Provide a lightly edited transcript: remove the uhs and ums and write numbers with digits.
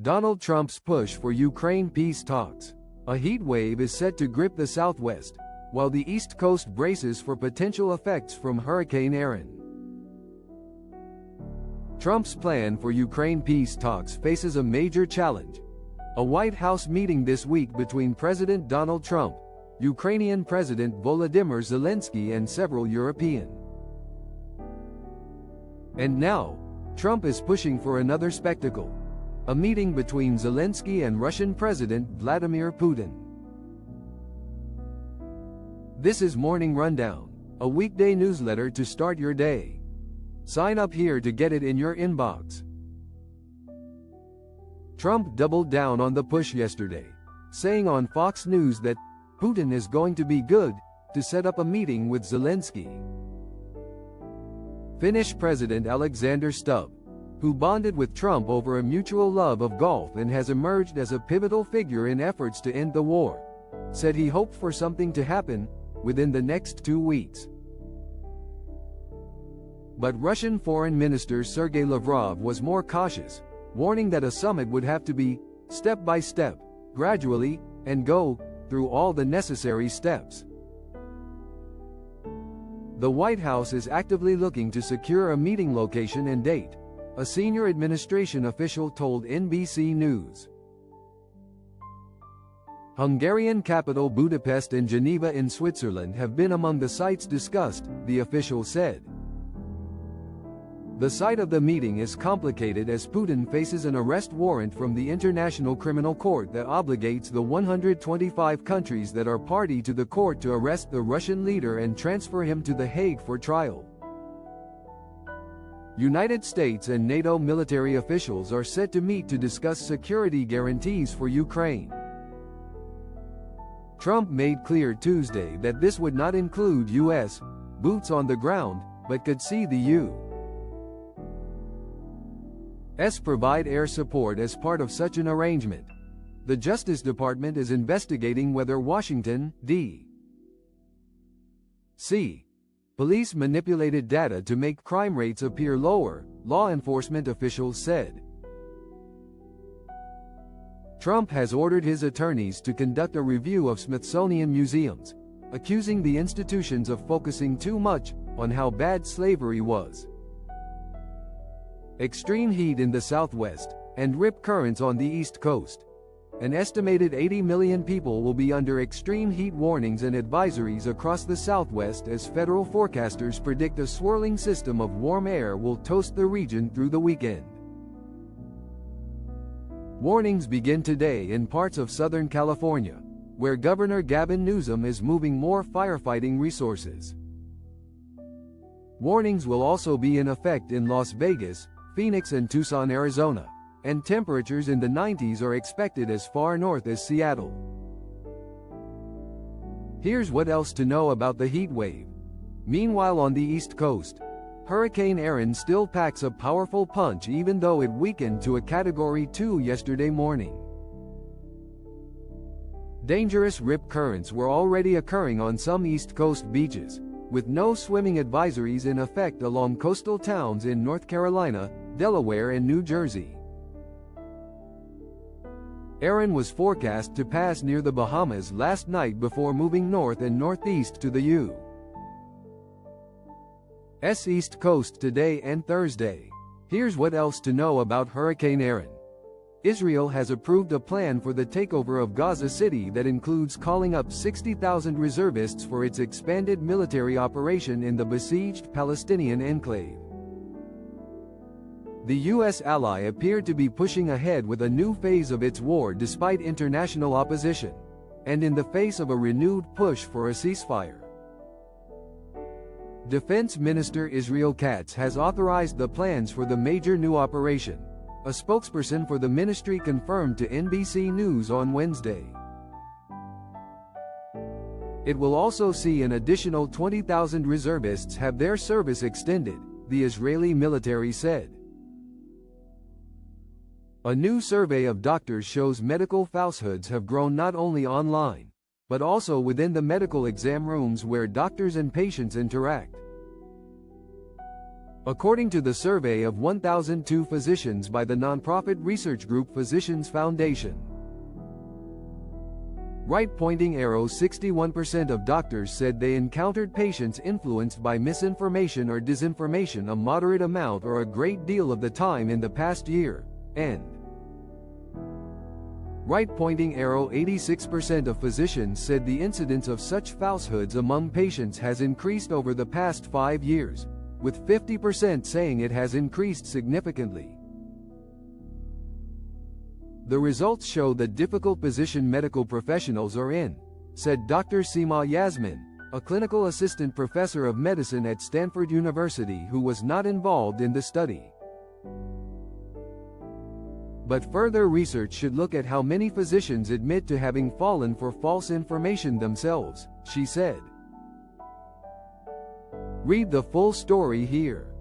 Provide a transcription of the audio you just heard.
Donald Trump's push for Ukraine peace talks. A heat wave is set to grip the Southwest, while the East Coast braces for potential effects from Hurricane Erin. Trump's plan for Ukraine peace talks faces a major challenge. A White House meeting this week between President Donald Trump, Ukrainian President Volodymyr Zelensky, and several European. And now, Trump is pushing for another spectacle. A meeting between Zelensky and Russian President Vladimir Putin. This is Morning Rundown, a weekday newsletter to start your day. Sign up here to get it in your inbox. Trump doubled down on the push yesterday, saying on Fox News that Putin is going to be good to set up a meeting with Zelensky. Finnish President Alexander Stubb, who bonded with Trump over a mutual love of golf and has emerged as a pivotal figure in efforts to end the war, said he hoped for something to happen within the next 2 weeks. But Russian Foreign Minister Sergei Lavrov was more cautious, warning that a summit would have to be step by step, gradually, and go through all the necessary steps. The White House is actively looking to secure a meeting location and date, a senior administration official told NBC News. Hungarian capital Budapest and Geneva in Switzerland have been among the sites discussed, the official said. The site of the meeting is complicated as Putin faces an arrest warrant from the International Criminal Court that obligates the 125 countries that are party to the court to arrest the Russian leader and transfer him to The Hague for trial. United States and NATO military officials are set to meet to discuss security guarantees for Ukraine. Trump made clear Tuesday that this would not include U.S. boots on the ground, but could see the U.S. provide air support as part of such an arrangement. The Justice Department is investigating whether Washington, D.C. police manipulated data to make crime rates appear lower, law enforcement officials said. Trump has ordered his attorneys to conduct a review of Smithsonian museums, accusing the institutions of focusing too much on how bad slavery was. Extreme heat in the Southwest, and rip currents on the East Coast. An estimated 80 million people will be under extreme heat warnings and advisories across the Southwest as federal forecasters predict a swirling system of warm air will toast the region through the weekend. Warnings begin today in parts of Southern California, where Governor Gavin Newsom is moving more firefighting resources. Warnings will also be in effect in Las Vegas, Phoenix, and Tucson, Arizona, and temperatures in the 90s are expected as far north as Seattle. Here's what else to know about the heat wave. Meanwhile, on the East Coast, Hurricane Erin still packs a powerful punch even though it weakened to a Category 2 yesterday morning. Dangerous rip currents were already occurring on some East Coast beaches, with no swimming advisories in effect along coastal towns in North Carolina, Delaware, and New Jersey. Erin was forecast to pass near the Bahamas last night before moving north and northeast to the U.S. East Coast today and Thursday. Here's what else to know about Hurricane Erin. Israel has approved a plan for the takeover of Gaza City that includes calling up 60,000 reservists for its expanded military operation in the besieged Palestinian enclave. The U.S. ally appeared to be pushing ahead with a new phase of its war despite international opposition, and in the face of a renewed push for a ceasefire. Defense Minister Israel Katz has authorized the plans for the major new operation, a spokesperson for the ministry confirmed to NBC News on Wednesday. It will also see an additional 20,000 reservists have their service extended, the Israeli military said. A new survey of doctors shows medical falsehoods have grown not only online, but also within the medical exam rooms where doctors and patients interact. According to the survey of 1,002 physicians by the nonprofit research group Physicians Foundation, right-pointing arrow 61% of doctors said they encountered patients influenced by misinformation or disinformation a moderate amount or a great deal of the time in the past year, and right-pointing arrow 86% of physicians said the incidence of such falsehoods among patients has increased over the past 5 years, with 50% saying it has increased significantly. The results show the difficult position medical professionals are in, said Dr. Seema Yasmin, a clinical assistant professor of medicine at Stanford University who was not involved in the study. But further research should look at how many physicians admit to having fallen for false information themselves, she said. Read the full story here.